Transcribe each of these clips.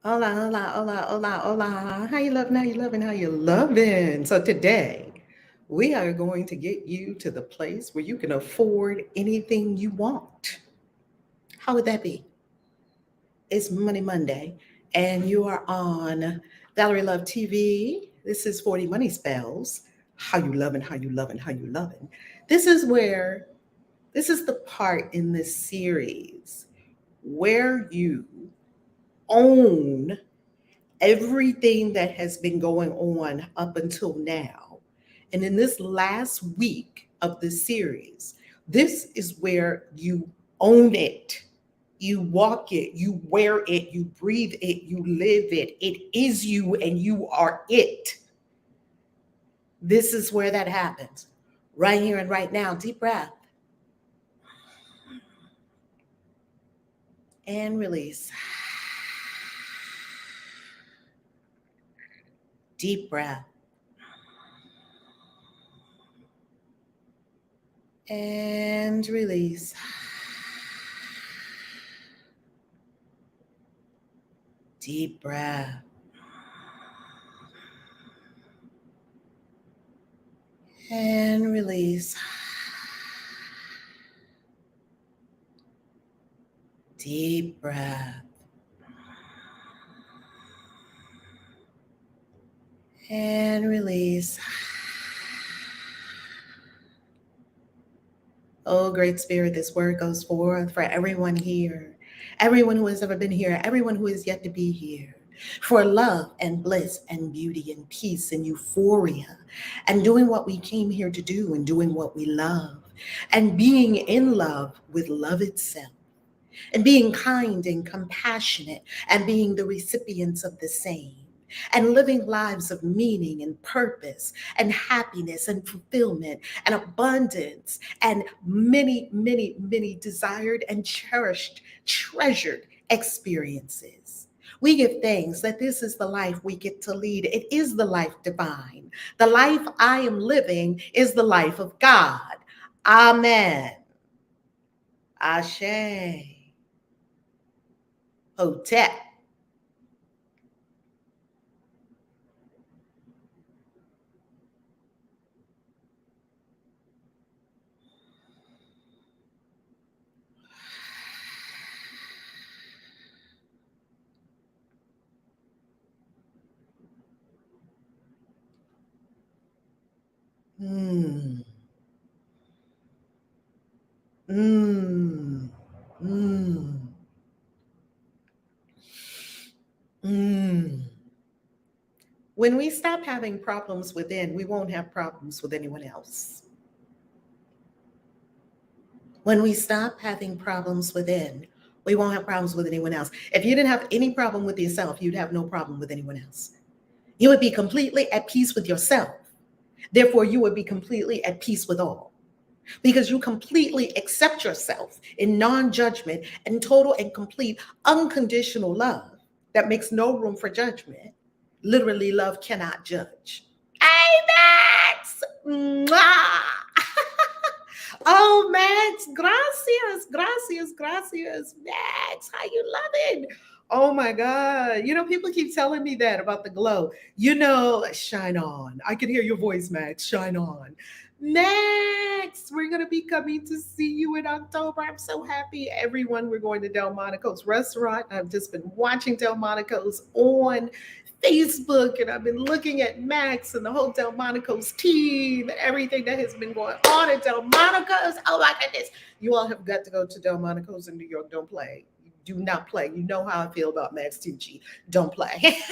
Hola, hola, hola, hola, hola. How you loving? How you loving? How you loving? So today, we are going to get you to the place where you can afford anything you want. How would that be? It's Money Monday, and you are on Valerie Love TV. This is 40 Money Spells. How you loving? How you loving? How you loving? This is where, this is the part in this series where you own everything that has been going on up until now. And in this last week of the series, this is where you own it. You walk it, you wear it, you breathe it, you live it. It is you and you are it. This is where that happens. Right here and right now. Deep breath and release. Deep breath and release. Deep breath. And release. Deep breath. And release. Oh, great spirit, this word goes forth for everyone here, everyone who has ever been here, everyone who is yet to be here. For love and bliss and beauty and peace and euphoria and doing what we came here to do and doing what we love and being in love with love itself and being kind and compassionate and being the recipients of the same and living lives of meaning and purpose and happiness and fulfillment and abundance and many, many, many desired and cherished, treasured experiences. We give thanks that this is the life we get to lead. It is the life divine. The life I am living is the life of God. Amen. Ashe. Hotep. Mm, mm, mm, mm. When we stop having problems within, we won't have problems with anyone else. When we stop having problems within, we won't have problems with anyone else. If you didn't have any problem with yourself, you'd have no problem with anyone else. You would be completely at peace with yourself. Therefore, you would be completely at peace with all because you completely accept yourself in non judgment and total and complete unconditional love that makes no room for judgment. Literally, love cannot judge. Hey, Max! Mwah! Oh, Max, gracias, gracias, gracias, Max. How you loving? Oh my God. You know, people keep telling me that about the glow. You know, shine on. I can hear your voice, Max. Shine on. Max, we're going to be coming to see you in October. I'm so happy. Everyone, we're going to Delmonico's restaurant. I've just been watching Delmonico's on Facebook and I've been looking at Max and the whole Delmonico's team and everything that has been going on at Delmonico's. Oh my goodness. You all have got to go to Delmonico's in New York. Don't play. Do not play. You know how I feel about Max Tucci. Don't play.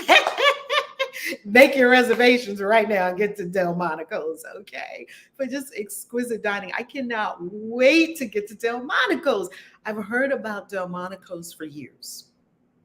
Make your reservations right now and get to Delmonico's, okay? For just exquisite dining. I cannot wait to get to Delmonico's. I've heard about Delmonico's for years.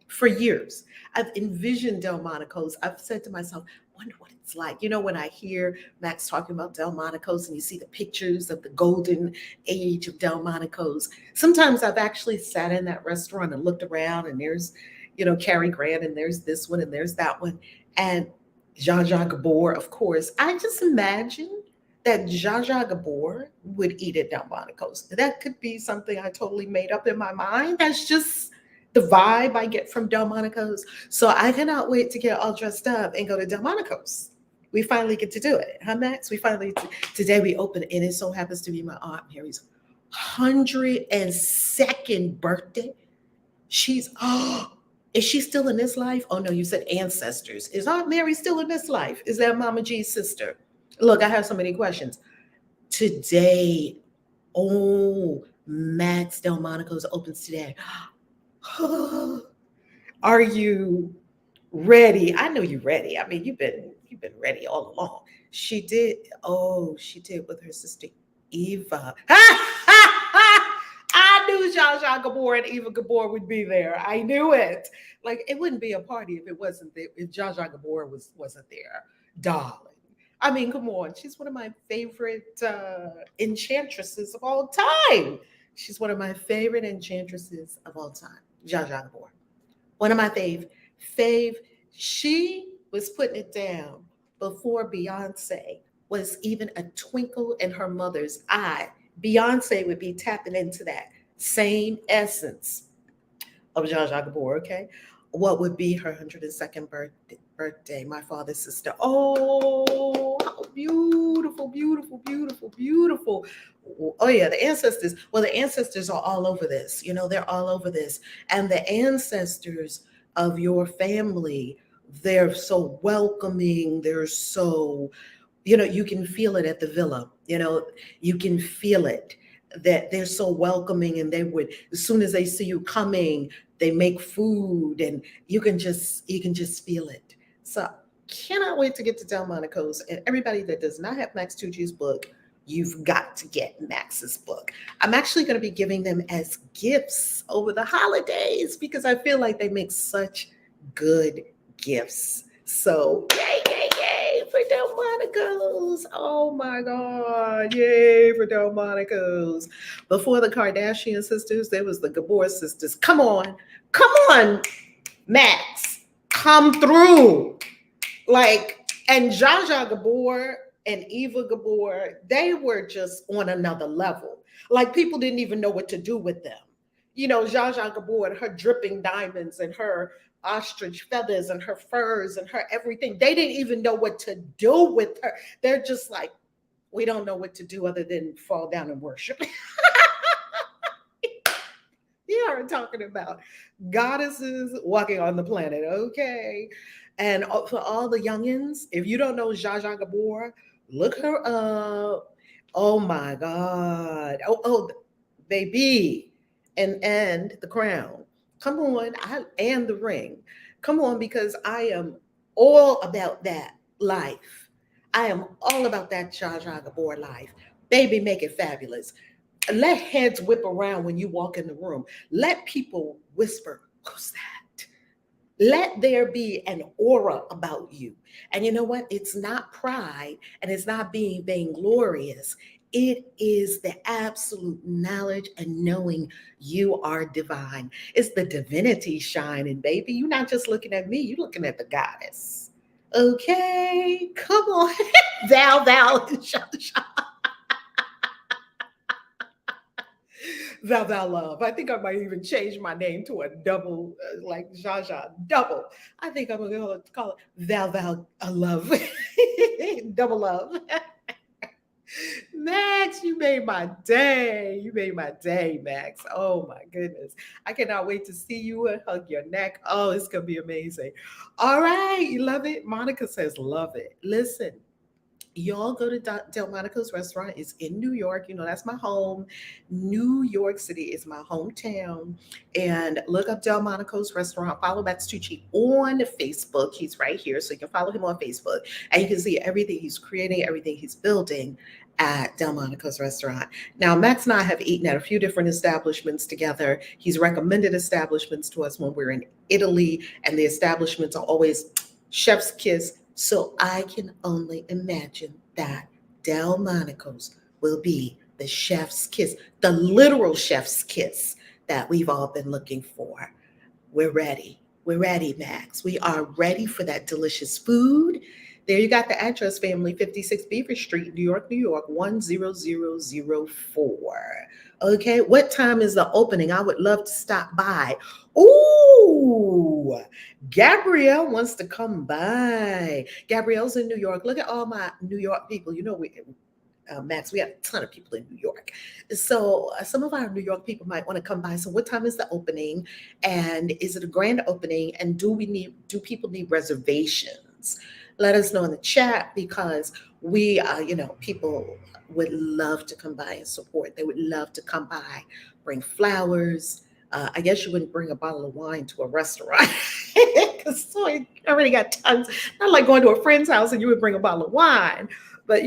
For years. I've envisioned Delmonico's. I've said to myself, wonder what it's like. You know, when I hear Max talking about Delmonico's and you see the pictures of the golden age of Delmonico's, sometimes I've actually sat in that restaurant and looked around and there's, you know, Cary Grant and there's this one and there's that one. And Zsa Zsa Gabor, of course. I just imagine that Zsa Zsa Gabor would eat at Delmonico's. That could be something I totally made up in my mind. That's just the vibe I get from Delmonico's. So I cannot wait to get all dressed up and go to Delmonico's. We finally get to do it, huh, Max? Today we open, and it so happens to be my Aunt Mary's 102nd birthday. She's, oh, is she still in this life? Oh no, you said ancestors. Is Aunt Mary still in this life? Is that Mama G's sister? Look, I have so many questions. Today, oh, Max Delmonico's opens today. Are you ready? I know you're ready. I mean, you've been ready all along. She did. Oh, she did with her sister Eva. I knew Zsa Zsa Gabor and Eva Gabor would be there. I knew it. Like it wouldn't be a party if it wasn't there. If Zsa Zsa Gabor wasn't there, darling. I mean, come on. She's one of my favorite enchantresses of all time. She's one of my favorite enchantresses of all time. Zsa Zsa Gabor. One of my fave. She was putting it down before Beyonce was even a twinkle in her mother's eye. Beyonce would be tapping into that same essence of Zsa Zsa Gabor, okay? What would be her 102nd birthday, my father's sister. Oh, how beautiful, beautiful, beautiful, beautiful. Oh, yeah, the ancestors. Well, the ancestors are all over this. You know, they're all over this. And the ancestors of your family, they're so welcoming. They're so, you know, you can feel it at the villa. You know, you can feel it that they're so welcoming, and they would, as soon as they see you coming, they make food, and you can just feel it. So cannot wait to get to Delmonico's. And everybody that does not have Max Tucci's book, you've got to get Max's book. I'm actually going to be giving them as gifts over the holidays because I feel like they make such good gifts. So yay, yay, yay for Delmonico's. Oh my God. Yay for Delmonico's. Before the Kardashian sisters, there was the Gabor sisters. Come on, Max, come through. Like, and Zsa Zsa Gabor and Eva Gabor, they were just on another level. Like people didn't even know what to do with them. You know, Zsa Zsa Gabor, her dripping diamonds and her ostrich feathers and her furs and her everything. They didn't even know what to do with her. They're just like, we don't know what to do other than fall down and worship. You are talking about goddesses walking on the planet, okay? And for all the youngins, if you don't know Zsa Zsa Gabor, look her up. Oh my God. Oh, baby. And the crown. Come on, and the ring. Come on, because I am all about that life. I am all about that Zsa Zsa Gabor life. Baby, make it fabulous. Let heads whip around when you walk in the room. Let people whisper, who's that? Let there be an aura about you. And you know what? It's not pride and it's not being vainglorious. It is the absolute knowledge and knowing you are divine. It's the divinity shining, baby. You're not just looking at me, you're looking at the goddess. Okay, come on. Val, Val Love. I think I might even change my name to a double, like Zsa Zsa, double. I think I'm going to call it Val Love. Double love. Max, you made my day. You made my day, Max. Oh my goodness. I cannot wait to see you and hug your neck. Oh, it's going to be amazing. All right. You love it? Monica says, love it. Listen, y'all go to Delmonico's restaurant. It's in New York. You know, that's my home. New York City is my hometown. And look up Delmonico's restaurant. Follow Max Tucci on Facebook. He's right here. So you can follow him on Facebook. And you can see everything he's creating, everything he's building at Delmonico's restaurant. Now, Max and I have eaten at a few different establishments together. He's recommended establishments to us when we're in Italy. And the establishments are always chef's kiss. So I can only imagine that Delmonico's will be the chef's kiss, the literal chef's kiss that we've all been looking for. We're ready. We're ready, Max. We are ready for that delicious food. There you got the address, family, 56 Beaver Street, New York, 10004. Okay, what time is the opening? I would love to stop by. Ooh, Gabrielle wants to come by. Gabrielle's in New York. Look at all my New York people. You know, Max, we have a ton of people in New York. So some of our New York people might want to come by. So what time is the opening? And is it a grand opening? And do people need reservations? Let us know in the chat because people would love to come by and support. They would love to come by, bring flowers. I guess you wouldn't bring a bottle of wine to a restaurant because so I already got tons. Not like going to a friend's house and you would bring a bottle of wine. But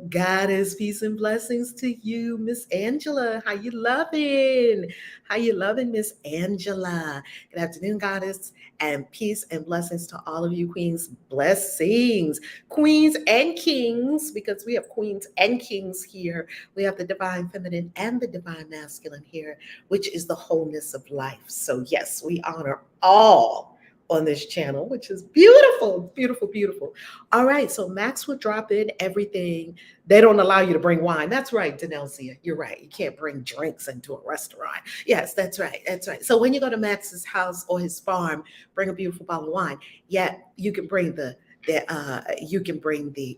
goddess, peace and blessings to you, Miss Angela. How you loving? How you loving, Miss Angela? Good afternoon, goddess, and peace and blessings to all of you, queens. Blessings, queens and kings, because we have queens and kings here. We have the divine feminine and the divine masculine here, which is the wholeness of life. So yes, we honor all on this channel, which is beautiful, beautiful, beautiful. All right, so Max will drop in everything. They don't allow you to bring wine. That's right, Danelsia. You're right. You can't bring drinks into a restaurant. Yes, that's right. That's right. So when you go to Max's house or his farm, bring a beautiful bottle of wine. Yeah, you can bring the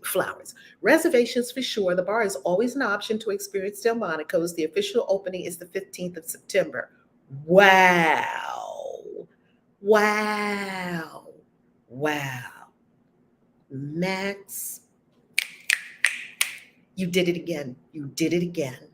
flowers. Reservations for sure. The bar is always an option to experience Delmonico's. The official opening is the 15th of September. Wow. Wow. Wow. Max, you did it again. You did it again.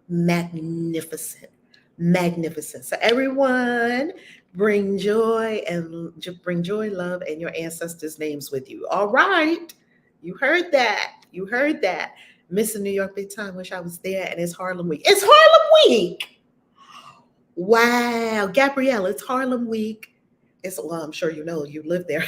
Magnificent. Magnificent. So everyone, bring joy, love, and your ancestors' names with you. All right. You heard that. You heard that. Missing New York big time. Wish I was there. And it's Harlem Week. It's Harlem Week. Wow. Gabrielle, it's Harlem Week. Well, I'm sure you live there.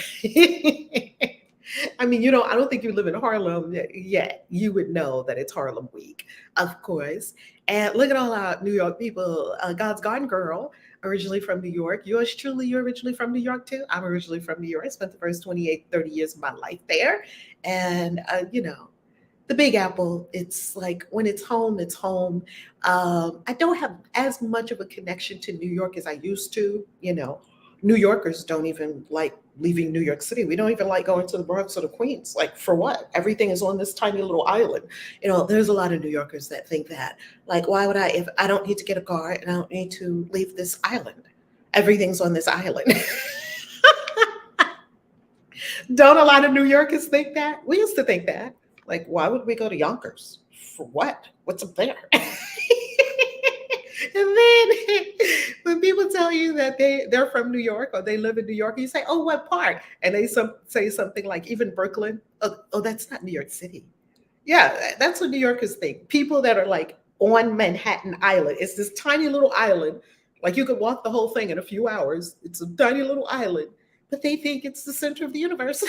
I mean, I don't think you live in Harlem yet. You would know that it's Harlem Week, of course. And look at all our New York people. God's Garden Girl, originally from New York. Yours truly, you're originally from New York too. I'm originally from New York. I spent the first 28, 30 years of my life there. And, the Big Apple, it's like when it's home, it's home. I don't have as much of a connection to New York as I used to, New Yorkers don't even like leaving New York City. We don't even like going to the Bronx or the Queens. Like, for what? Everything is on this tiny little island. There's a lot of New Yorkers that think that. Like, why would if I don't need to get a car and I don't need to leave this island? Everything's on this island. Don't a lot of New Yorkers think that? We used to think that. Like, why would we go to Yonkers? For what? What's up there? And then when people tell you that they're from New York or they live in New York, you say, oh, what part? And they say something like, even Brooklyn. Oh, that's not New York City. Yeah, that's what New Yorkers think. People that are like on Manhattan Island. It's this tiny little island. Like, you could walk the whole thing in a few hours. It's a tiny little island. But they think it's the center of the universe.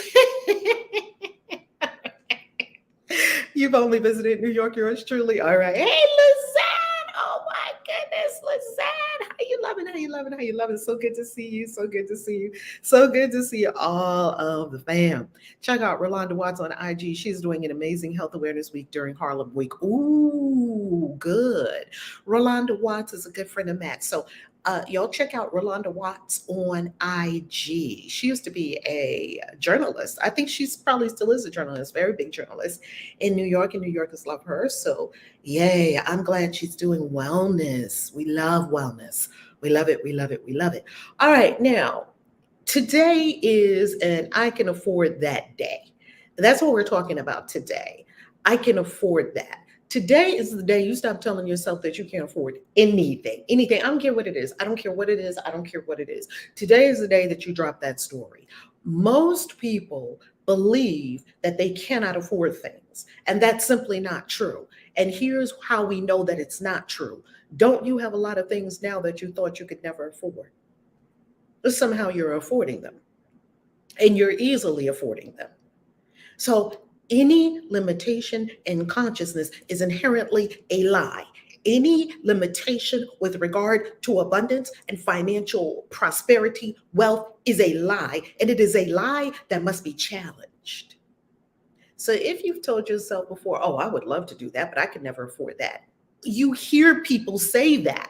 You've only visited New York, yours truly. All right. Hey, Lizanne. Oh, my goodness, Lizanne. How you loving? How you loving? How you loving? So good to see you. So good to see you. So good to see all of the fam. Check out Rolanda Watts on IG. She's doing an amazing Health Awareness Week during Harlem Week. Ooh, good. Rolanda Watts is a good friend of Matt. So y'all check out Rolanda Watts on IG. She used to be a journalist. I think she's probably still is a journalist, very big journalist in New York, and New Yorkers love her. So yay, I'm glad she's doing wellness. We love wellness. We love it. We love it. We love it. All right. Now, today is an I can afford that day. That's what we're talking about today. I can afford that. Today is the day you stop telling yourself that you can't afford anything. I don't care what it is. I don't care what it is. I don't care what it is. Today is the day that you drop that story. Most people believe that they cannot afford things, and that's simply not true. And here's how we know that it's not true. Don't you have a lot of things now that you thought you could never afford? But somehow you're affording them, and you're easily affording them. So any limitation in consciousness is inherently a lie. Any limitation with regard to abundance and financial prosperity, wealth, is a lie. And it is a lie that must be challenged. challenged. So if you've told yourself before, oh, I would love to do that, but I could never afford that. You hear people say that.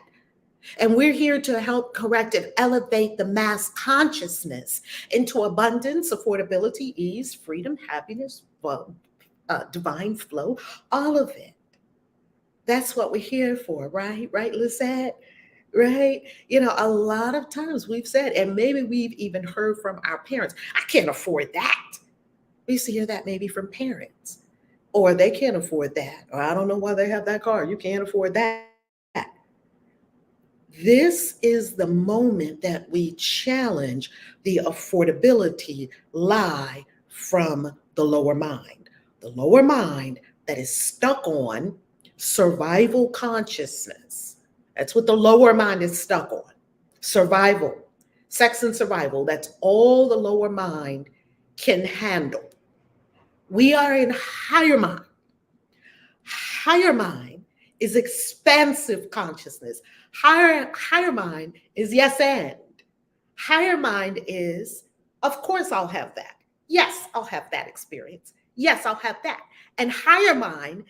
And we're here to help correct and elevate the mass consciousness into abundance, affordability, ease, freedom, happiness, well, divine flow, all of it. That's what we're here for, right? Right, Lizette? Right? You know, a lot of times we've said, and maybe we've even heard from our parents, I can't afford that. We used to hear that maybe from parents, or they can't afford that, or I don't know why they have that car. You can't afford that. This is the moment that we challenge the affordability lie from the lower mind. The lower mind that is stuck on survival consciousness. That's what the lower mind is stuck on. Survival, sex and survival. That's all the lower mind can handle. We are in higher mind. Higher mind is expansive consciousness. Higher mind is yes and. Higher mind is, of course I'll have that. Yes, I'll have that experience. Yes, I'll have that. And higher mind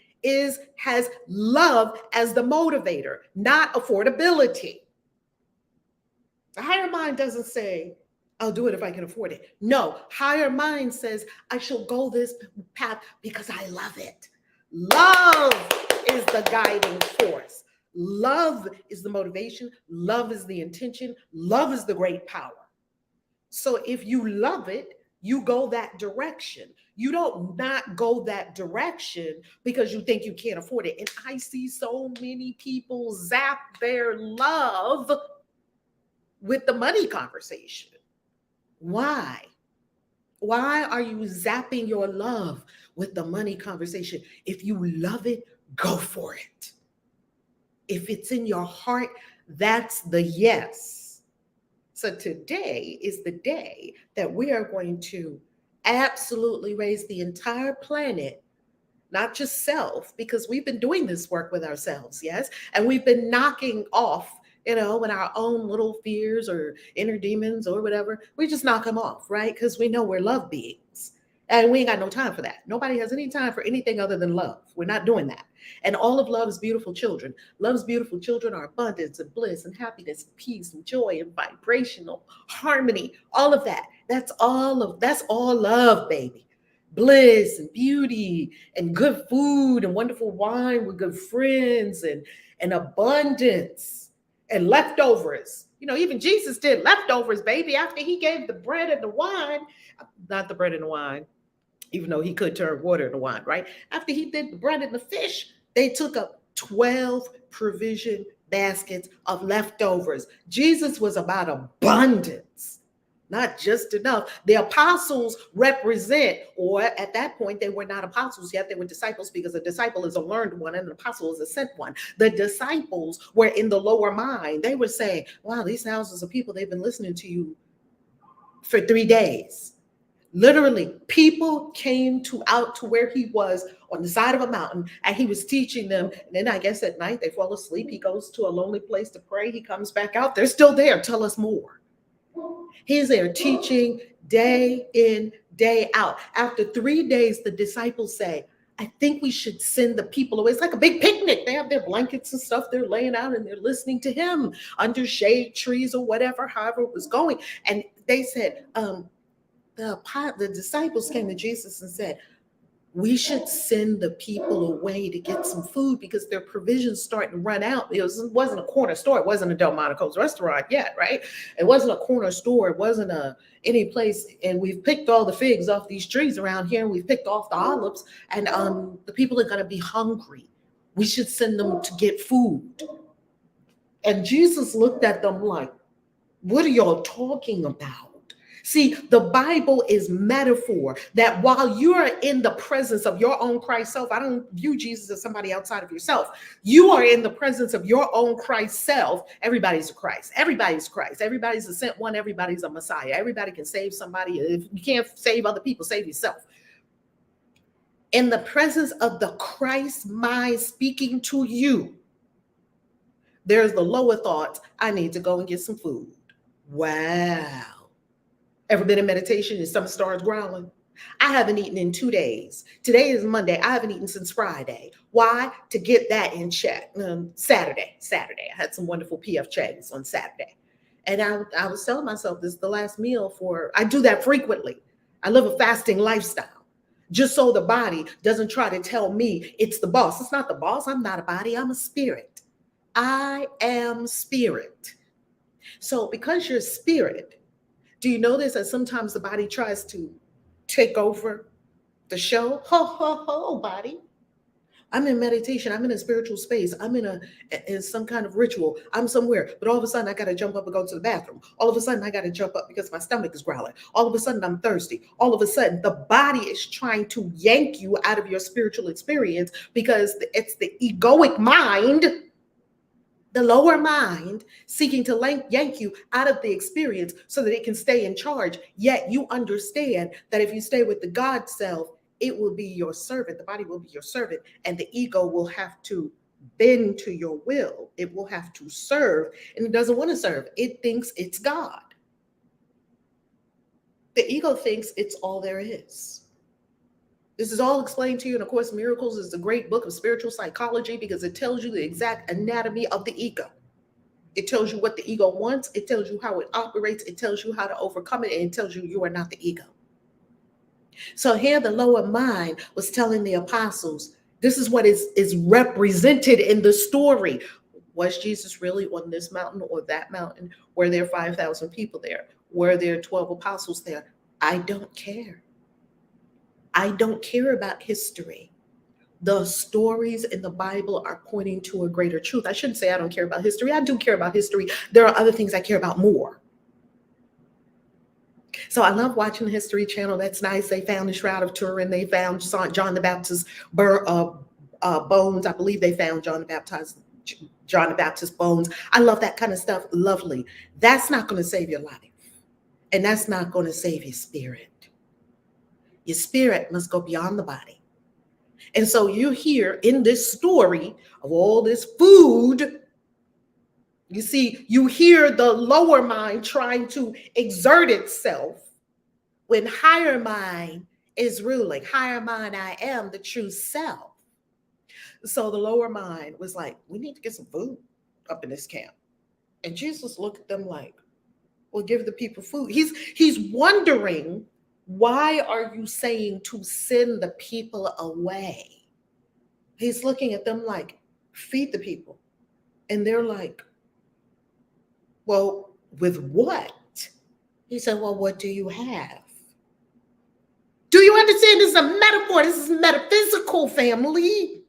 has love as the motivator, not affordability. The higher mind doesn't say, I'll do it if I can afford it. No, higher mind says, I shall go this path because I love it. Love is the guiding force. Love is the motivation. Love is the intention. Love is the great power. So if you love it, you go that direction. You don't not go that direction because you think you can't afford it. And I see so many people zap their love with the money conversation. Why? Why are you zapping your love with the money conversation? If you love it, go for it. If it's in your heart, that's the yes. So today is the day that we are going to absolutely raise the entire planet, not just self, because we've been doing this work with ourselves, yes? And we've been knocking off, when our own little fears or inner demons or whatever, we just knock them off, right? Because we know we're love beings and we ain't got no time for that. Nobody has any time for anything other than love. We're not doing that. And all of love is beautiful children. Love's beautiful children are abundance and bliss and happiness and peace and joy and vibrational harmony, all of that. That's all love, baby. Bliss and beauty and good food and wonderful wine with good friends and abundance. And leftovers. Even Jesus did leftovers, baby, after he gave the bread and the wine, not the bread and the wine, even though he could turn water into wine, right? After he did the bread and the fish, they took up 12 provision baskets of leftovers. Jesus was about abundance, not just enough. The apostles represent, or at that point, they were not apostles yet, they were disciples, because a disciple is a learned one and an apostle is a sent one. The disciples were in the lower mind. They were saying, wow, these thousands of people, they've been listening to you for 3 days. Literally, people came out to where he was on the side of a mountain and he was teaching them. And then I guess at night they fall asleep. He goes to a lonely place to pray. He comes back out. They're still there. Tell us more. He's there teaching day in, day out. After 3 days, the disciples say, I think we should send the people away. It's like a big picnic. They have their blankets and stuff they're laying out and they're listening to him under shade trees or whatever, however it was going. And they said, the disciples came to Jesus and said, we should send the people away to get some food because their provisions starting to run out. It wasn't a corner store. It wasn't a Delmonico's restaurant yet, right? It wasn't a corner store. It wasn't any place. And we've picked all the figs off these trees around here and we've picked off the olives and the people are going to be hungry. We should send them to get food. And Jesus looked at them like, what are y'all talking about? See, the Bible is metaphor that while you are in the presence of your own Christ self, I don't view Jesus as somebody outside of yourself. You are in the presence of your own Christ self. Everybody's a Christ. Everybody's Christ. Everybody's a sent one. Everybody's a Messiah. Everybody can save somebody. If you can't save other people, save yourself. In the presence of the Christ mind speaking to you, there's the lower thoughts. I need to go and get some food. Wow. Ever been in meditation and something starts growling? I haven't eaten in 2 days. Today is Monday. I haven't eaten since Friday. Why? To get that in check. Saturday. I had some wonderful PF Chang's on Saturday. And I was telling myself this is the last meal I do that frequently. I live a fasting lifestyle just so the body doesn't try to tell me it's the boss. It's not the boss. I'm not a body. I'm a spirit. I am spirit. So because you're spirit, do you notice that sometimes the body tries to take over the show? Ho, ho, ho, body. I'm in meditation. I'm in a spiritual space. I'm in some kind of ritual. I'm somewhere, but all of a sudden I got to jump up and go to the bathroom. All of a sudden I got to jump up because my stomach is growling. All of a sudden I'm thirsty. All of a sudden the body is trying to yank you out of your spiritual experience because it's the egoic mind, the lower mind, seeking to yank you out of the experience so that it can stay in charge. Yet you understand that if you stay with the God self, it will be your servant. The body will be your servant, and the ego will have to bend to your will. It will have to serve, and it doesn't want to serve. It thinks it's God. The ego thinks it's all there is. This is all explained to you in A Course in Miracles. It's a great book of spiritual psychology because it tells you the exact anatomy of the ego. It tells you what the ego wants. It tells you how it operates. It tells you how to overcome it. And it tells you you are not the ego. So here the lower mind was telling the apostles, this is what is represented in the story. Was Jesus really on this mountain or that mountain? Were there 5,000 people there? Were there 12 apostles there? I don't care. I don't care about history. The stories in the Bible are pointing to a greater truth. I shouldn't say I don't care about history. I do care about history. There are other things I care about more. So I love watching the History Channel. That's nice. They found the Shroud of Turin. They found John the Baptist's bones. I believe they found John the Baptist's bones. I love that kind of stuff. Lovely. That's not going to save your life. And that's not going to save your spirit. Your spirit must go beyond the body. And so you hear in this story of all this food, you see, you hear the lower mind trying to exert itself when higher mind is ruling. Higher mind, I am the true self. So the lower mind was like, we need to get some food up in this camp. And Jesus looked at them like, well, give the people food. He's wondering, why are you saying to send the people away? He's looking at them like, feed the people. And they're like, well, with what? He said, well, what do you have? Do you understand? This is a metaphor. This is metaphysical, family.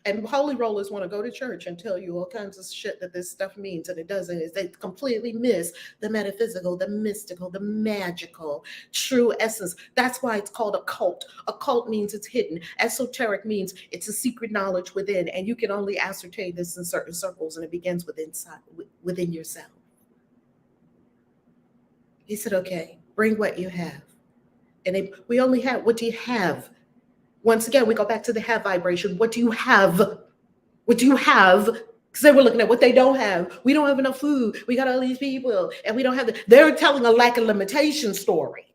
And holy rollers want to go to church and tell you all kinds of shit that this stuff means, and it doesn't. They completely miss the metaphysical, the mystical, the magical, true essence. That's why it's called a cult. A cult means it's hidden. Esoteric means it's a secret knowledge within, and you can only ascertain this in certain circles, and it begins within yourself. He said, okay, bring what you have. And we only have, what do you have? Once again, we go back to the have vibration. What do you have? What do you have? Because they were looking at what they don't have. We don't have enough food. We got all these people, and we don't have they're telling a lack of limitation story.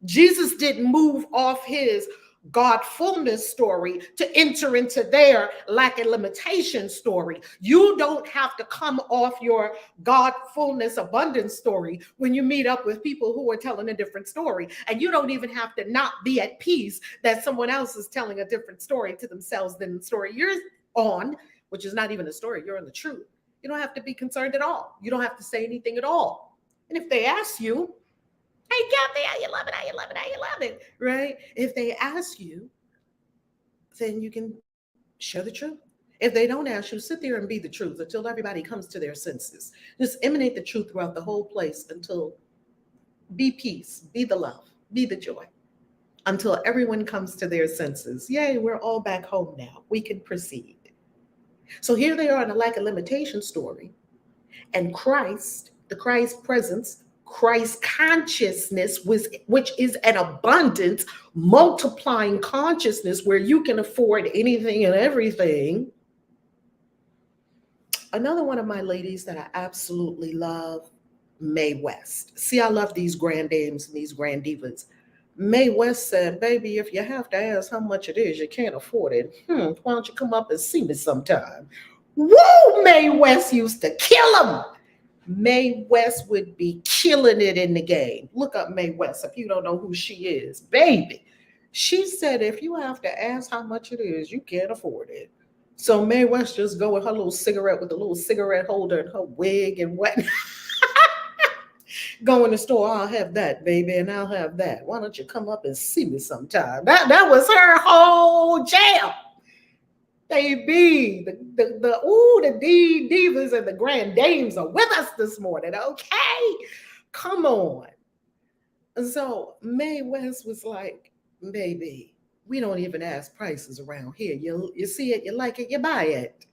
Jesus didn't move off his God fullness story to enter into their lack and limitation story. You don't have to come off your God fullness abundance story when you meet up with people who are telling a different story. And you don't even have to not be at peace that someone else is telling a different story to themselves than the story you're on, which is not even a story. You're in the truth. You don't have to be concerned at all. You don't have to say anything at all. And if they ask you, hey, Kathy, how you love it? How you love it? How you love it? Right? If they ask you, then you can share the truth. If they don't ask you, sit there and be the truth until everybody comes to their senses. Just emanate the truth throughout the whole place until be peace, be the love, be the joy, until everyone comes to their senses. Yay, we're all back home now. We can proceed. So here they are in a lack of limitation story. And Christ, the Christ presence, Christ consciousness, which is an abundance, multiplying consciousness where you can afford anything and everything. Another one of my ladies that I absolutely love, Mae West. See, I love these grand dames and these grand divas. Mae West said, baby, if you have to ask how much it is, you can't afford it. Why don't you come up and see me sometime? Woo! Mae West used to kill him. Mae West would be killing it in the game. Look up Mae West if you don't know who she is. Baby, she said if you have to ask how much it is, you can't afford it. So Mae West just go with her little cigarette with a little cigarette holder and her wig and what. Go in the store, I'll have that, baby, and I'll have that. Why don't you come up and see me sometime? That was her whole jam. Baby, the divas and the grand dames are with us this morning, okay? Come on. So Mae West was like, baby, we don't even ask prices around here. You see it, you like it, you buy it.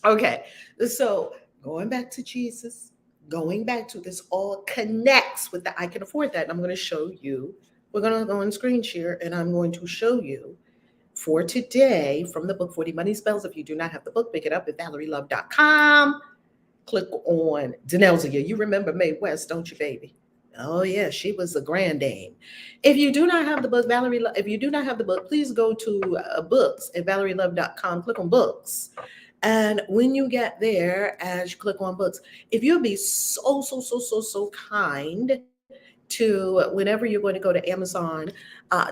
Okay, so going back to Jesus, going back to this all connects with the I can afford that. And I'm going to show you. We're going to go on screen share and I'm going to show you for today from the book 40 Money Spells. If you do not have the book, pick it up at ValerieLove.com. Click on Denelzia. You remember Mae West, don't you, baby? Oh yeah, she was a grand dame. If you do not have the book, if you do not have the book, please go to books at ValerieLove.com. Click on books. And when you get there, as you click on books, if you'll be so kind to, whenever you're going to go to Amazon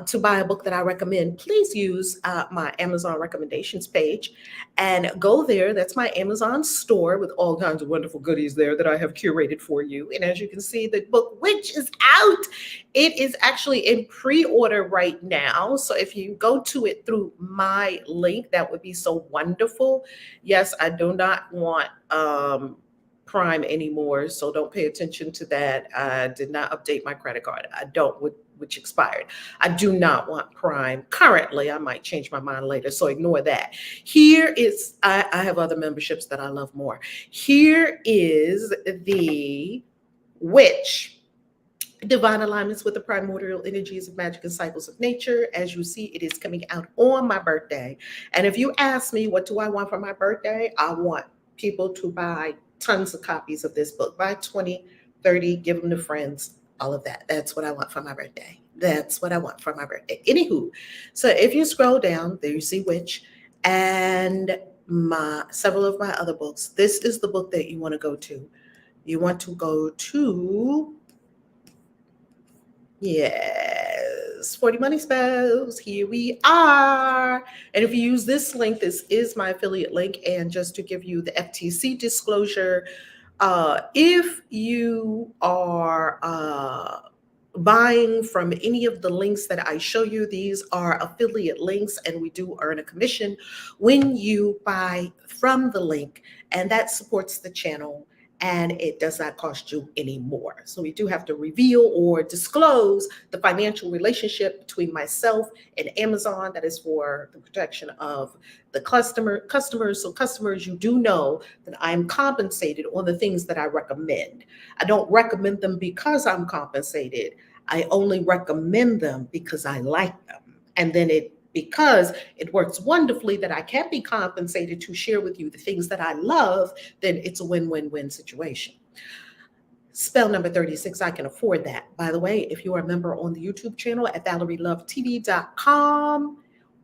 to buy a book that I recommend, please use my Amazon recommendations page and go there. That's my Amazon store with all kinds of wonderful goodies there that I have curated for you. And as you can see, the book Witch is out. It is actually in pre-order right now. So if you go to it through my link, that would be so wonderful. Yes, I do not want Prime anymore, so don't pay attention to that. I did not update my credit card. I don't, which expired. I do not want Prime currently. I might change my mind later, so ignore that. Here is, I have other memberships that I love more. Here is the Witch, Divine Alignments with the Primordial Energies of Magic and Cycles of Nature. As you see, it is coming out on my birthday. And if you ask me, what do I want for my birthday? I want people to buy tons of copies of this book. Buy 20, 30, give them to friends, all of that. That's what I want for my birthday. That's what I want for my birthday. Anywho, so if you scroll down, there you see Witch and several of my other books. This is the book that you want to go to. You want to go to, yes, 40 Money Spells. Here we are. And if you use this link, this is my affiliate link. And just to give you the FTC disclosure, if you are buying from any of the links that I show you, these are affiliate links and we do earn a commission when you buy from the link, and that supports the channel. And it does not cost you any more. So we do have to reveal or disclose the financial relationship between myself and Amazon. That is for the protection of the customers. So customers, you do know that I'm compensated on the things that I recommend. I don't recommend them because I'm compensated. I only recommend them because I like them. And then because it works wonderfully that I can be compensated to share with you the things that I love, then it's a win-win-win situation. Spell number 36, I can afford that. By the way, if you are a member on the YouTube channel at ValerieLoveTV.com,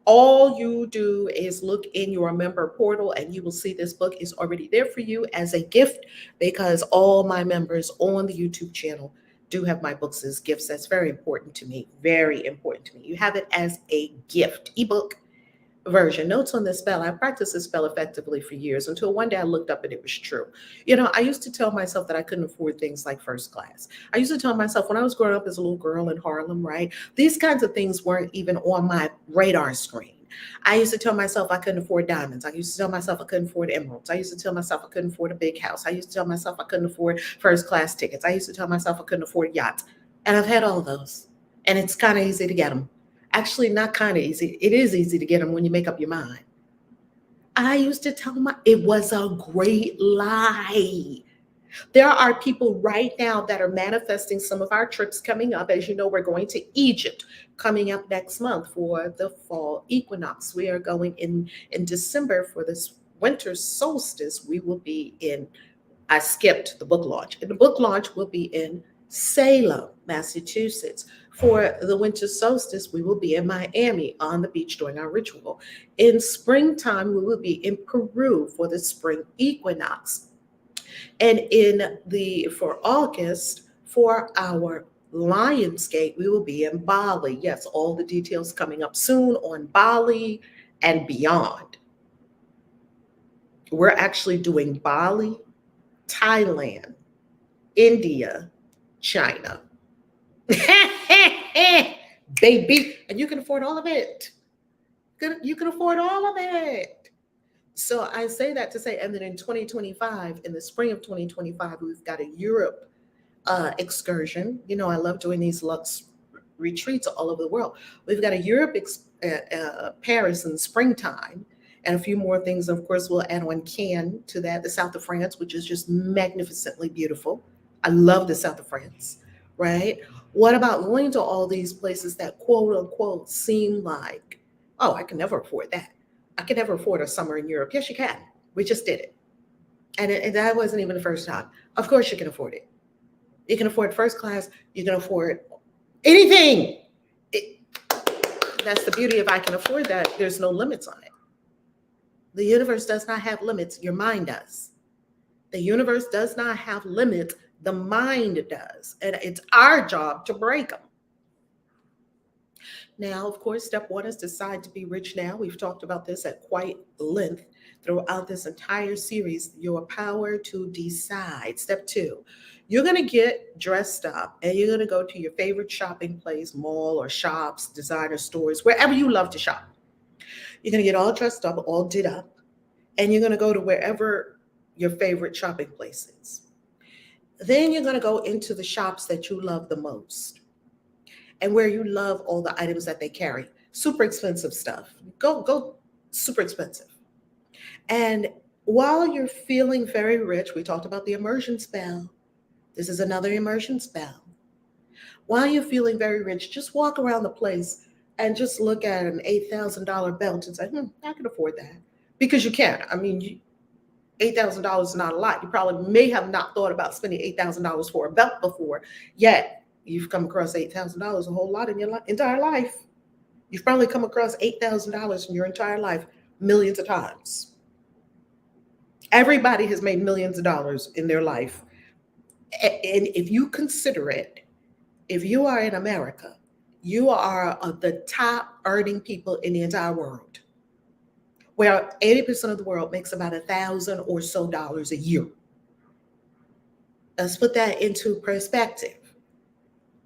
all you do is look in your member portal and you will see this book is already there for you as a gift, because all my members on the YouTube channel do have my books as gifts. That's very important to me. Very important to me. You have it as a gift, ebook version. Notes on this spell. I practiced this spell effectively for years until one day I looked up and it was true. You know, I used to tell myself that I couldn't afford things like first class. I used to tell myself when I was growing up as a little girl in Harlem, right? These kinds of things weren't even on my radar screen. I used to tell myself I couldn't afford diamonds. I used to tell myself I couldn't afford emeralds. I used to tell myself I couldn't afford a big house. I used to tell myself I couldn't afford first class tickets. I used to tell myself I couldn't afford yachts. And I've had all those. And it's kind of easy to get them. Actually, not kind of easy. It is easy to get them when you make up your mind. I used to tell it was a great lie. There are people right now that are manifesting some of our trips coming up. As you know, we're going to Egypt coming up next month for the fall equinox. We are going in December for this winter solstice. We will be in, I skipped the book launch. And the book launch will be in Salem, Massachusetts. For the winter solstice, we will be in Miami on the beach doing our ritual. In springtime, we will be in Peru for the spring equinox. And for August, for our Lionsgate, we will be in Bali. Yes, all the details coming up soon on Bali and beyond. We're actually doing Bali, Thailand, India, China. Baby, and you can afford all of it. You can afford all of it. So I say that to say, and then in 2025, in the spring of 2025, we've got a Europe excursion. You know, I love doing these Lux retreats all over the world. We've got a Europe, Paris in springtime, and a few more things. Of course, we'll add on Cannes to that, the south of France, which is just magnificently beautiful. I love the south of France, right? What about going to all these places that quote unquote seem like, oh, I can never afford that. I can never afford a summer in Europe. Yes, you can. We just did it. And that wasn't even the first time. Of course you can afford it. You can afford first class. You can afford anything. That's the beauty of I can afford that. There's no limits on it. The universe does not have limits. Your mind does. The universe does not have limits. The mind does. And it's our job to break them. Now, of course, step one is decide to be rich now. We've talked about this at quite length throughout this entire series, your power to decide. Step two, you're going to get dressed up and you're going to go to your favorite shopping place, mall or shops, designer stores, wherever you love to shop. You're going to get all dressed up, all did up, and you're going to go to wherever your favorite shopping place is. Then you're going to go into the shops that you love the most and where you love all the items that they carry. Super expensive stuff. Go super expensive. And while you're feeling very rich, we talked about the immersion spell. This is another immersion spell. While you're feeling very rich, just walk around the place and just look at an $8,000 belt and say, I can afford that. Because you can. I mean, $8,000 is not a lot. You probably may have not thought about spending $8,000 for a belt before, yet you've come across $8,000 a whole lot in your entire life. You've probably come across $8,000 in your entire life millions of times. Everybody has made millions of dollars in their life. And if you consider it, if you are in America, you are the top earning people in the entire world, where 80% of the world makes about $1,000 or so dollars a year. Let's put that into perspective.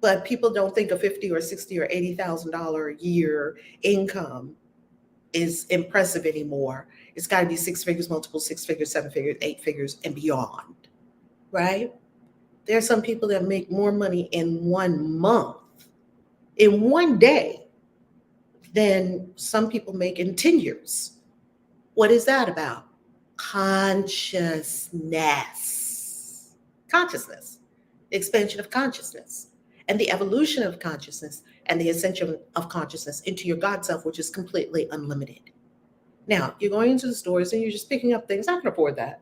But people don't think a $50,000 or $60,000 or $80,000 a year income is impressive anymore. It's got to be six figures, multiple six figures, seven figures, eight figures, and beyond, right? There are some people that make more money in 1 month, in one day, than some people make in 10 years. What is that about? Consciousness, the expansion of consciousness, and the evolution of consciousness, and the ascension of consciousness into your God self, which is completely unlimited. Now, you're going into the stores and you're just picking up things. I can afford that.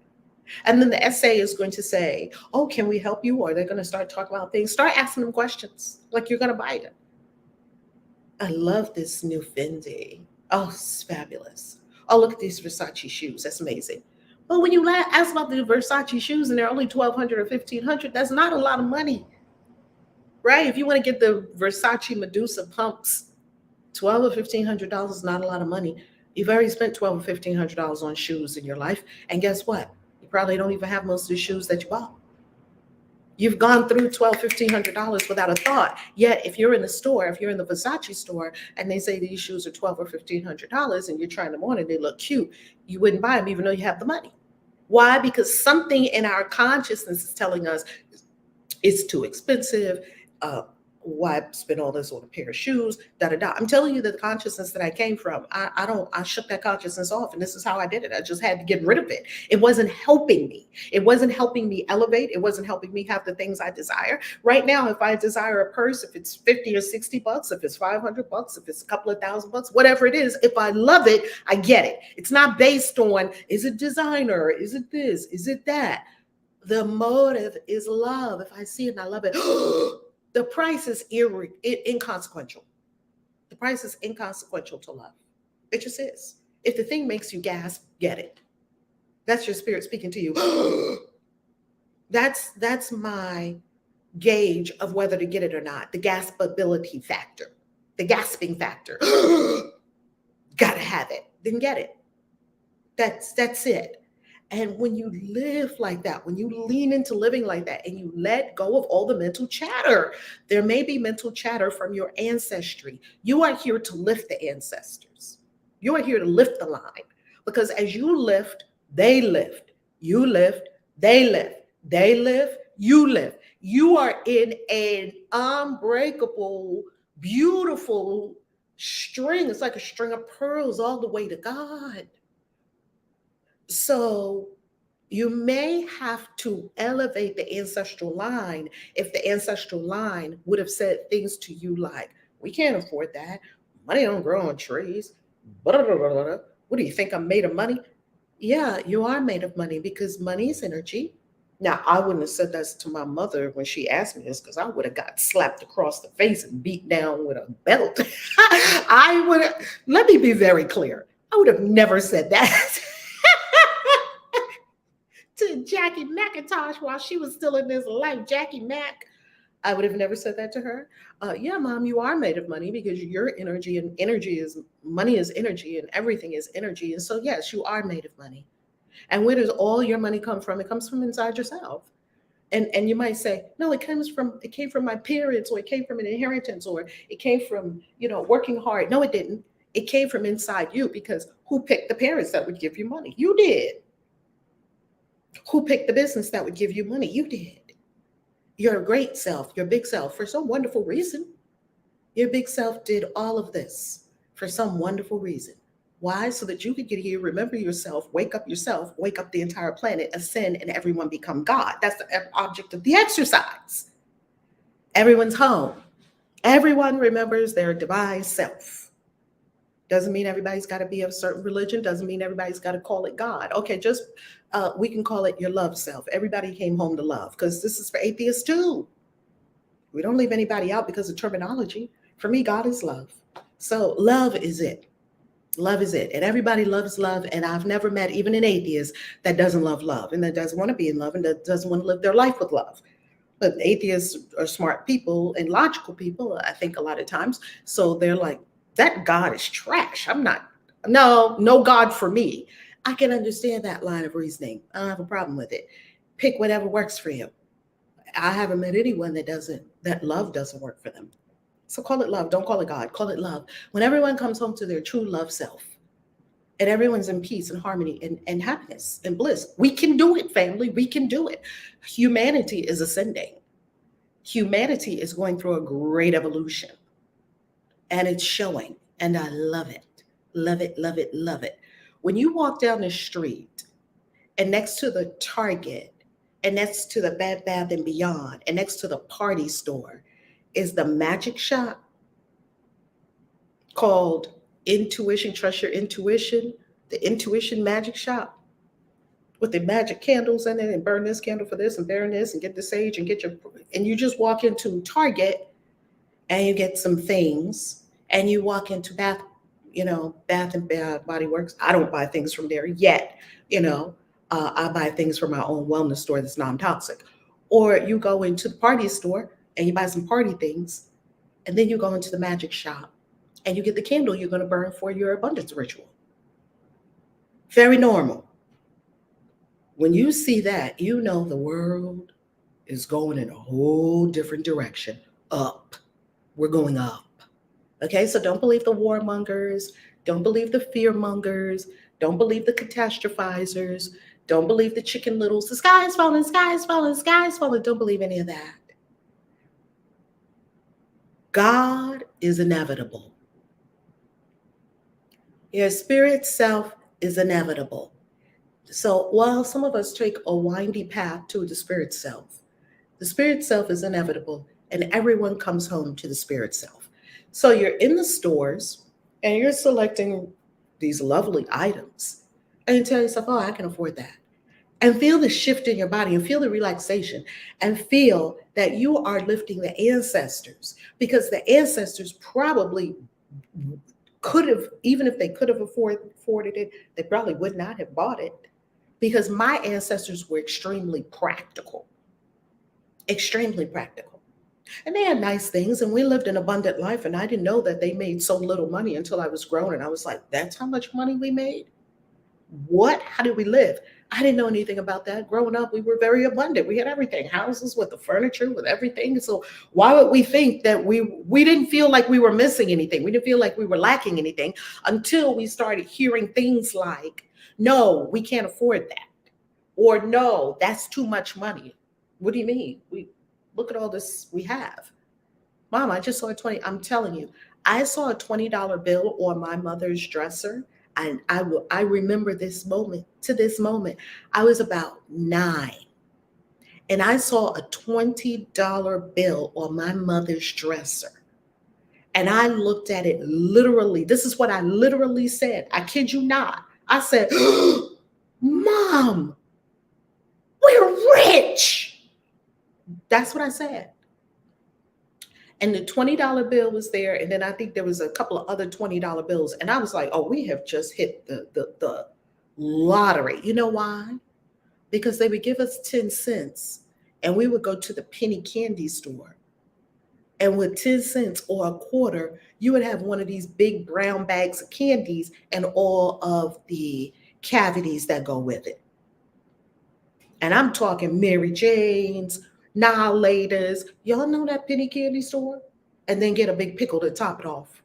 And then the essay is going to say, oh, can we help you? Or they're going to start talking about things. Start asking them questions like you're going to buy it. I love this new Fendi. Oh, it's fabulous. Oh, look at these Versace shoes. That's amazing. But when you ask about the Versace shoes and they're only $1,200 or $1,500, that's not a lot of money, right? If you want to get the Versace Medusa pumps, $1,200 or $1,500 is not a lot of money. You've already spent $1,200 or $1,500 on shoes in your life. And guess what? You probably don't even have most of the shoes that you bought. You've gone through $1,200, $1,500 without a thought. Yet, if you're in the store, if you're in the Versace store, and they say these shoes are $1,200 or $1,500, and you're trying them on and they look cute, you wouldn't buy them even though you have the money. Why? Because something in our consciousness is telling us it's too expensive. Why spend all this on a pair of shoes? I'm telling you that the consciousness that I came from, I shook that consciousness off, and this is how I did it. I just had to get rid of it. It wasn't helping me. It wasn't helping me elevate. It wasn't helping me have the things I desire. Right now, if I desire a purse, if it's $50 or $60, if it's $500, if it's a couple of $1,000, whatever it is, if I love it, I get it. It's not based on, is it designer? Is it this? Is it that? The motive is love. If I see it and I love it, the price is inconsequential. The price is inconsequential to love. It just is. If the thing makes you gasp, get it. That's your spirit speaking to you. That's my gauge of whether to get it or not. The gaspability factor, the gasping factor. Gotta have it, then get it. That's it. And when you live like that, when you lean into living like that and you let go of all the mental chatter, there may be mental chatter from your ancestry. You are here to lift the ancestors. You are here to lift the line, because as you lift, they lift. You lift, they lift. They lift, you lift. You are in an unbreakable, beautiful string. It's like a string of pearls all the way to God. So you may have to elevate the ancestral line if the ancestral line would have said things to you like, we can't afford that. Money don't grow on trees. Blah, blah, blah, blah. What do you think, I'm made of money? Yeah, you are made of money, because money is energy. Now, I wouldn't have said that to my mother when she asked me this, because I would have got slapped across the face and beat down with a belt. I would have, let me be very clear. I would have never said that to Jackie McIntosh while she was still in this life. Jackie Mac. I would have never said that to her. Yeah, Mom, you are made of money, because your energy, and energy is, money is energy, and everything is energy. And so, yes, you are made of money. And where does all your money come from? It comes from inside yourself. And you might say, no, it came from my parents, or it came from an inheritance, or it came from, working hard. No, it didn't. It came from inside you, because who picked the parents that would give you money? You did. Who picked the business that would give you money? You did. Your great self, your big self, for some wonderful reason. Your big self did all of this for some wonderful reason. Why? So that you could get here, remember yourself, wake up the entire planet, ascend, and everyone become God. That's the object of the exercise. Everyone's home. Everyone remembers their divine self. Doesn't mean everybody's got to be of a certain religion. Doesn't mean everybody's got to call it God. Okay, just we can call it your love self. Everybody came home to love, because this is for atheists too. We don't leave anybody out because of terminology. For me, God is love. So love is it. Love is it. And everybody loves love. And I've never met even an atheist that doesn't love love, and that doesn't want to be in love, and that doesn't want to live their life with love. But atheists are smart people and logical people, I think, a lot of times. So they're like, that God is trash. No God for me. I can understand that line of reasoning. I don't have a problem with it. Pick whatever works for you. I haven't met anyone that love doesn't work for them. So call it love. Don't call it God. Call it love. When everyone comes home to their true love self, and everyone's in peace and harmony and happiness and bliss, we can do it, family. We can do it. Humanity is ascending. Humanity is going through a great evolution. And it's showing. And I love it. Love it, love it, love it. When you walk down the street, and next to the Target, and next to the Bed Bath & Beyond, and next to the party store is the magic shop called Intuition, Trust Your Intuition, the Intuition Magic Shop, with the magic candles in it, and burn this candle for this, and burn this, and get the sage, and and you just walk into Target, and you get some things, and you walk into Bath and Body Works. I don't buy things from there yet. I buy things from my own wellness store that's non-toxic. Or you go into the party store and you buy some party things, and then you go into the magic shop and you get the candle you're going to burn for your abundance ritual. Very normal. When you see that, you know the world is going in a whole different direction. Up. We're going up. Okay, so don't believe the warmongers. Don't believe the fearmongers. Don't believe the catastrophizers. Don't believe the Chicken Littles. The sky is falling, sky is falling, sky is falling. Don't believe any of that. God is inevitable. Your spirit self is inevitable. So while some of us take a windy path to the spirit self is inevitable, and everyone comes home to the spirit self. So you're in the stores and you're selecting these lovely items, and you tell yourself, oh, I can afford that. and feel the shift in your body and feel the relaxation and feel that you are lifting the ancestors, because the ancestors probably could have, even if they could have afforded it, they probably would not have bought it, because my ancestors were extremely practical, extremely practical. And they had nice things, and we lived an abundant life. And I didn't know that they made so little money until I was grown. And I was like, that's how much money we made? What? How did we live? I didn't know anything about that. Growing up, we were very abundant. We had everything, houses with the furniture, with everything. So why would we think that we didn't feel like we were missing anything? We didn't feel like we were lacking anything until we started hearing things like, no, we can't afford that. Or no, that's too much money. What do you mean? We look at all this we have. Mom, I just saw a 20. I'm telling you, I saw a $20 bill on my mother's dresser. And I remember this moment to this moment. I was about 9. And I saw a $20 bill on my mother's dresser. And I looked at it literally. This is what I literally said. I kid you not. I said, Mom, we're rich. That's what I said. And the $20 bill was there. And then I think there was a couple of other $20 bills. And I was like, oh, we have just hit the lottery. You know why? Because they would give us 10 cents and we would go to the penny candy store. And with 10 cents or a quarter, you would have one of these big brown bags of candies and all of the cavities that go with it. And I'm talking Mary Jane's, Nihilators. Y'all know that penny candy store? And then get a big pickle to top it off.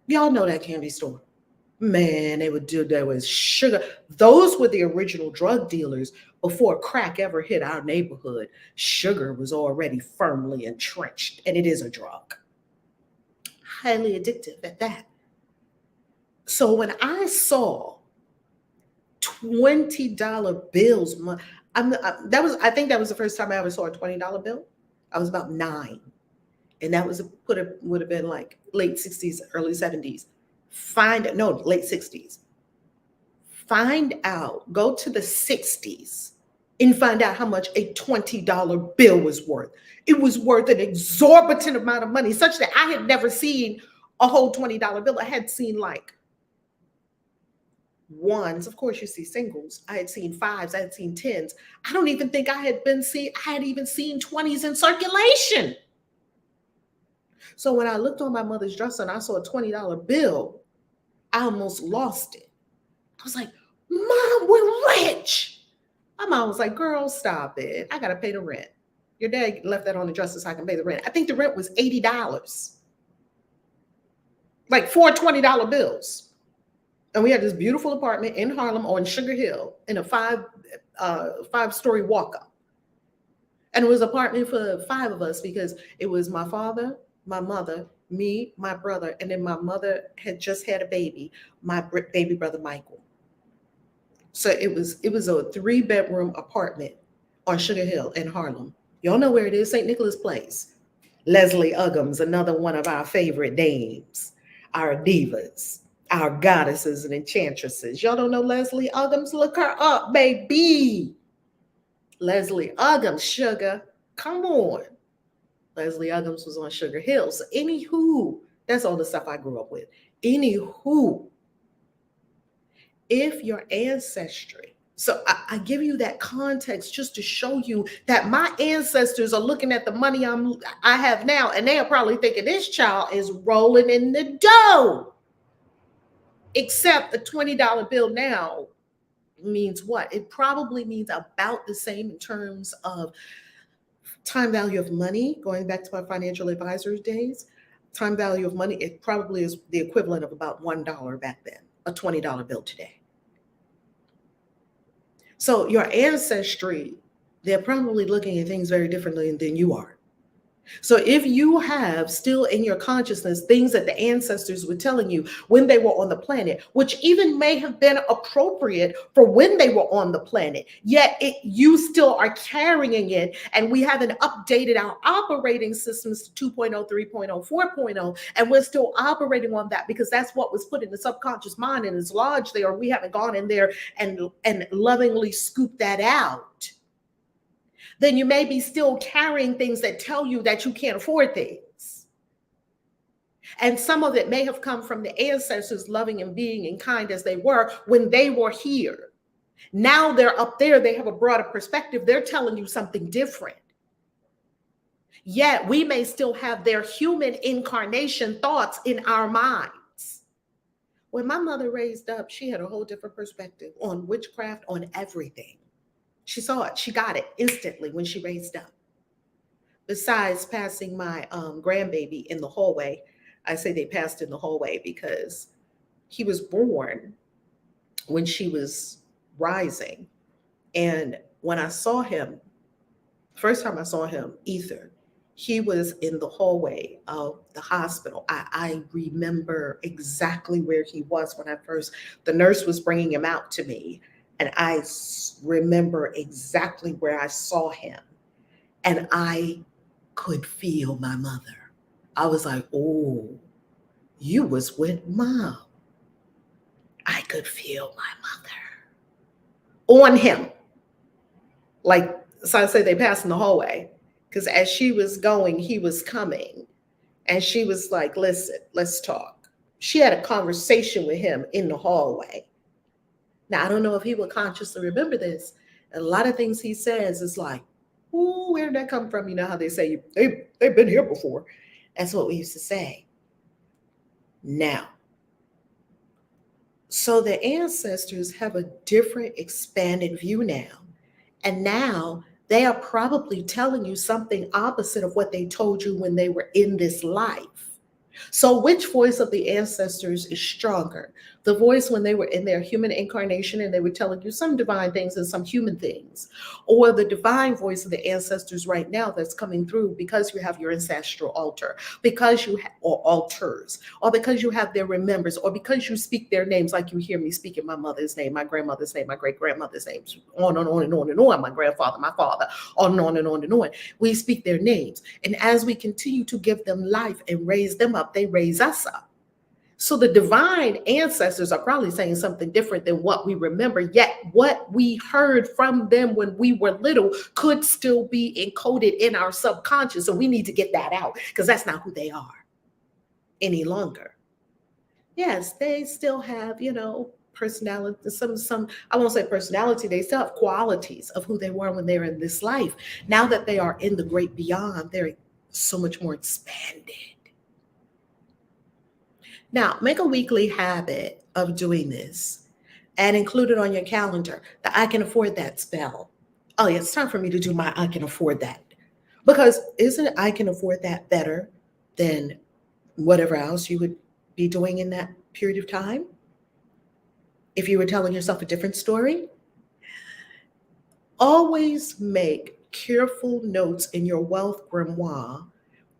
Y'all know that candy store. Man, they would do that with sugar. Those were the original drug dealers before crack ever hit our neighborhood. Sugar was already firmly entrenched, and it is a drug. Highly addictive at that. So when I saw $20 bills, I think that was the first time I ever saw a $20 bill. I was about 9. And that would have been like late 60s, early 70s. Late 60s. Find out, go to the 60s and find out how much a $20 bill was worth. It was worth an exorbitant amount of money, such that I had never seen a whole $20 bill. I had seen like ones. Of course, you see singles. I had seen 5s. I had seen 10s. I don't even think I had even seen 20s in circulation. So when I looked on my mother's dresser and I saw a $20 bill, I almost lost it. I was like, Mom, we're rich. My mom was like, girl, stop it. I got to pay the rent. Your dad left that on the dresser so I can pay the rent. I think the rent was $80. Like 4 $20 bills. And we had this beautiful apartment in Harlem on Sugar Hill in a 5-story walk-up. And it was an apartment for 5 of us because it was my father, my mother, me, my brother, and then my mother had just had a baby, my baby brother, Michael. So it was a 3-bedroom apartment on Sugar Hill in Harlem. Y'all know where it is, St. Nicholas Place. Leslie Uggams, another one of our favorite names, our divas, our goddesses and enchantresses. Y'all don't know Leslie Uggams? Look her up, baby. Leslie Uggams, sugar. Come on. Leslie Uggams was on Sugar Hill. So anywho, that's all the stuff I grew up with. Anywho, if your ancestry, so I give you that context just to show you that my ancestors are looking at the money I have now, and they are probably thinking this child is rolling in the dough. Except a $20 bill now means what? It probably means about the same in terms of time value of money, going back to my financial advisor's days. Time value of money, it probably is the equivalent of about $1 back then, a $20 bill today. So your ancestry, they're probably looking at things very differently than you are. So if you have still in your consciousness things that the ancestors were telling you when they were on the planet, which even may have been appropriate for when they were on the planet, yet you still are carrying it, and we haven't updated our operating systems to 2.0, 3.0, 4.0, and we're still operating on that because that's what was put in the subconscious mind and is lodged there. We haven't gone in there and lovingly scooped that out. Then you may be still carrying things that tell you that you can't afford things. And some of it may have come from the ancestors loving and being and kind as they were when they were here. Now they're up there, they have a broader perspective, they're telling you something different. Yet we may still have their human incarnation thoughts in our minds. When my mother raised up, she had a whole different perspective on witchcraft, on everything. She saw it. She got it instantly when she raised up. Besides passing my grandbaby in the hallway, I say they passed in the hallway because he was born when she was rising. And when I saw him, first time I saw him, Ether, he was in the hallway of the hospital. I remember exactly where he was when the nurse was bringing him out to me. And I remember exactly where I saw him. And I could feel my mother. I was like, oh, you was with mom. I could feel my mother on him. Like, so I say they passed in the hallway. Because as she was going, he was coming. And she was like, listen, let's talk. She had a conversation with him in the hallway. Now, I don't know if he would consciously remember this. A lot of things he says is like, ooh, where did that come from? You know how they say, they've been here before. That's what we used to say. Now, so the ancestors have a different expanded view now. And now they are probably telling you something opposite of what they told you when they were in this life. So which voice of the ancestors is stronger? The voice when they were in their human incarnation and they were telling you some divine things and some human things, or the divine voice of the ancestors right now that's coming through because you have your ancestral altar, because you or altars, or because you have their remembrance, or because you speak their names like you hear me speaking my mother's name, my grandmother's name, my great-grandmother's name, on and on and on and on, my grandfather, my father, on and on and on and on. We speak their names. And as we continue to give them life and raise them up, they raise us up. So the divine ancestors are probably saying something different than what we remember, yet what we heard from them when we were little could still be encoded in our subconscious. And we need to get that out because that's not who they are any longer. Yes, they still have, personality, some, I won't say personality, they still have qualities of who they were when they were in this life. Now that they are in the great beyond, they're so much more expanded. Now, make a weekly habit of doing this and include it on your calendar. The I can afford that spell. Oh, yeah, it's time for me to do my I can afford that. Because isn't I can afford that better than whatever else you would be doing in that period of time? If you were telling yourself a different story? Always make careful notes in your wealth grimoire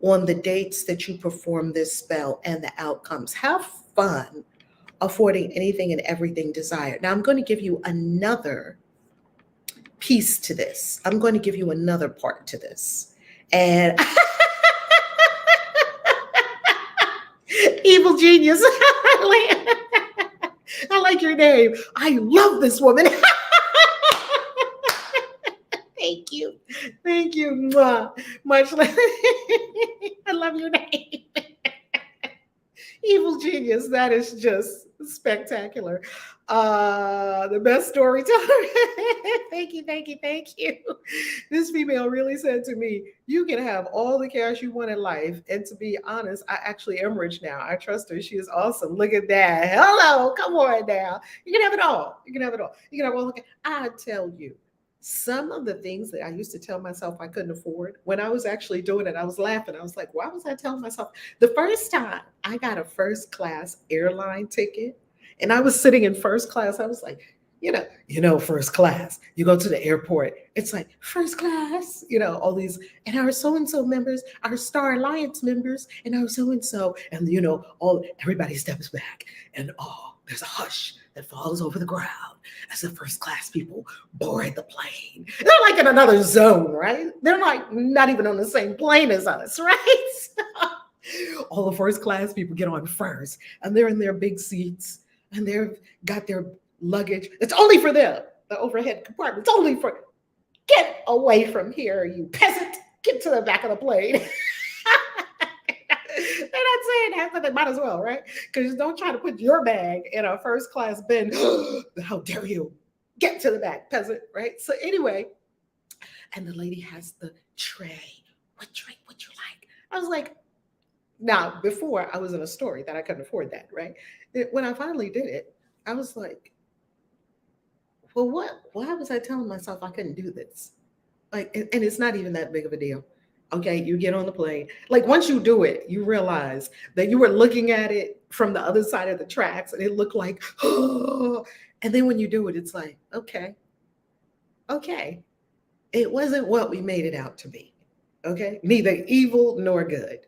on the dates that you perform this spell and the outcomes. Have fun affording anything and everything desired. Now, I'm going to give you another piece to this. I'm going to give you another part to this. And evil genius. I like your name. I love this woman. Thank you. Thank you. Mwah. Much love. I love your name. Evil genius. That is just spectacular. The best storyteller. Thank you, thank you, thank you. This female really said to me, you can have all the cash you want in life. And to be honest, I actually am rich now. I trust her. She is awesome. Look at that. Hello. Come on now. You can have it all. You can have it all. You can have all. I tell you, some of the things that I used to tell myself I couldn't afford, when I was actually doing it, I was laughing. I was like, why was I telling myself? The first time I got a first class airline ticket and I was sitting in first class, I was like, first class. You go to the airport, it's like first class, all these, and our so and so members, our Star Alliance members, and our so and so, and all everybody steps back, and there's a hush that falls over the ground as the first class people board the plane. They're like in another zone, right? They're like not even on the same plane as us, right? All the first class people get on first, and they're in their big seats, and they've got their luggage. It's only for them. The overhead compartment. It's only for. Get away from here, you peasant. Get to the back of the plane. They're not saying that, but they might as well, right? Because don't try to put your bag in a first class bin. How dare you? Get to the back, peasant, right? So anyway, and the lady has the tray. What drink would you like? I was like, now, before I was in a story that I couldn't afford that, right? When I finally did it, I was like, well, why was I telling myself I couldn't do this? Like, and it's not even that big of a deal. Okay, you get on the plane. Like once you do it, you realize that you were looking at it from the other side of the tracks and it looked like, oh, and then when you do it, it's like, okay, it wasn't what we made it out to be. Okay, neither evil nor good.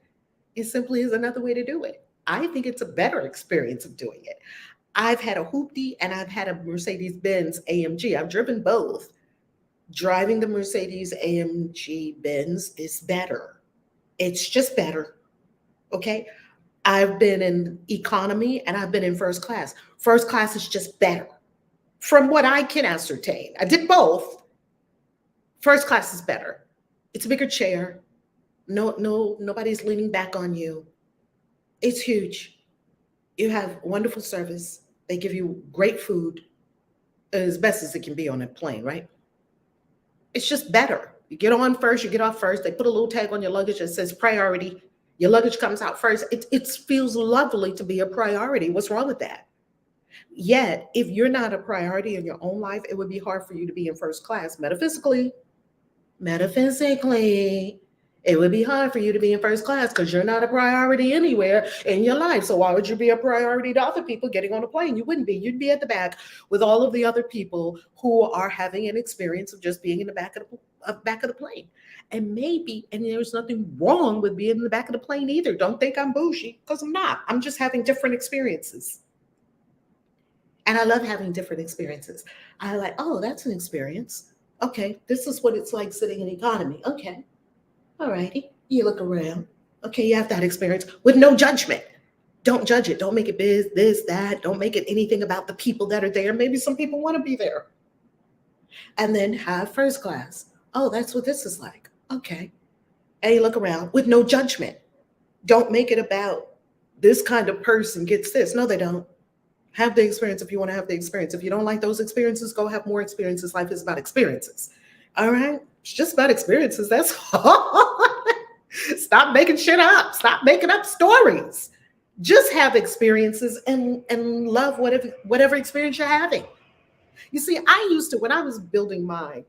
It simply is another way to do it. I think it's a better experience of doing it. I've had a hoopty and I've had a Mercedes-Benz AMG. I've driven both. Driving the Mercedes AMG Benz is better. It's just better. Okay. I've been in economy and I've been in first class. First class is just better. From what I can ascertain, I did both. First class is better. It's a bigger chair. Nobody's leaning back on you. It's huge. You have wonderful service. They give you great food as best as it can be on a plane, right? It's just better. You get on first, you get off first. They put a little tag on your luggage that says priority. Your luggage comes out first. It feels lovely to be a priority. What's wrong with that? Yet, if you're not a priority in your own life, it would be hard for you to be in first class. Metaphysically, it would be hard for you to be in first class because you're not a priority anywhere in your life. So why would you be a priority to other people getting on a plane? You wouldn't be. You'd be at the back with all of the other people who are having an experience of just being in the back of the plane. And there's nothing wrong with being in the back of the plane either. Don't think I'm bougie, because I'm not. I'm just having different experiences. And I love having different experiences. I like, oh, that's an experience. Okay, this is what it's like sitting in economy. Okay. All righty. You look around. Okay, you have that experience with no judgment. Don't judge it. Don't make it this, that. Don't make it anything about the people that are there. Maybe some people want to be there. And then have first class. Oh, that's what this is like. Okay. And you look around with no judgment. Don't make it about this kind of person gets this. No, they don't. Have the experience if you want to have the experience. If you don't like those experiences, go have more experiences. Life is about experiences. All right? It's just about experiences. That's all. Stop making shit up. Stop making up stories. Just have experiences and love whatever experience you're having. You see, when I was building my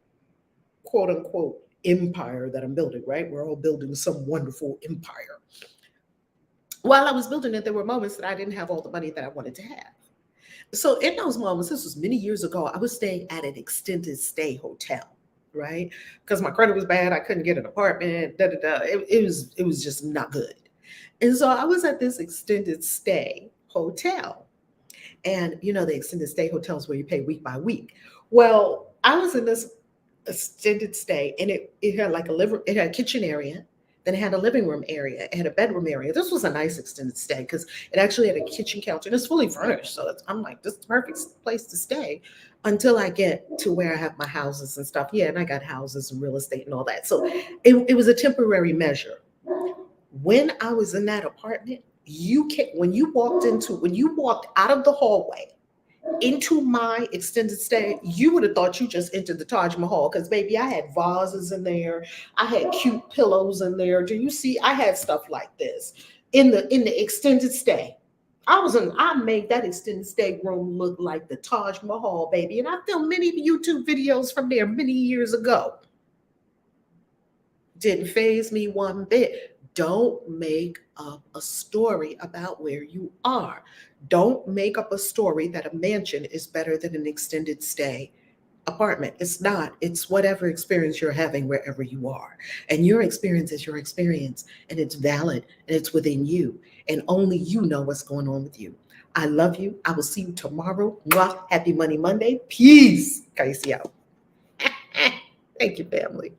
quote unquote empire that I'm building, right? We're all building some wonderful empire. While I was building it, there were moments that I didn't have all the money that I wanted to have. So in those moments, this was many years ago, I was staying at an extended stay hotel, right? Because my credit was bad. I couldn't get an apartment. It was just not good. And so I was at this extended stay hotel. And the extended stay hotels where you pay week by week. Well, I was in this extended stay and it had like it had a kitchen area. Then it had a living room area. It had a bedroom area. This was a nice extended stay because it actually had a kitchen counter and it's fully furnished. So I'm like, this is the perfect place to stay until I get to where I have my houses and stuff. Yeah, and I got houses and real estate and all that. So it was a temporary measure. When I was in that apartment, when you walked out of the hallway into my extended stay, you would have thought you just entered the Taj Mahal because, baby, I had vases in there. I had cute pillows in there. Do you see? I had stuff like this in the extended stay. I made that extended stay room look like the Taj Mahal, baby. And I filmed many YouTube videos from there many years ago. Didn't faze me one bit. Don't make up a story about where you are. Don't make up a story that a mansion is better than an extended stay apartment. It's not. It's whatever experience you're having wherever you are. And your experience is your experience, and it's valid, and it's within you. And only you know what's going on with you. I love you. I will see you tomorrow. Mwah. Happy Money Monday. Peace. KAISI out. Thank you, family.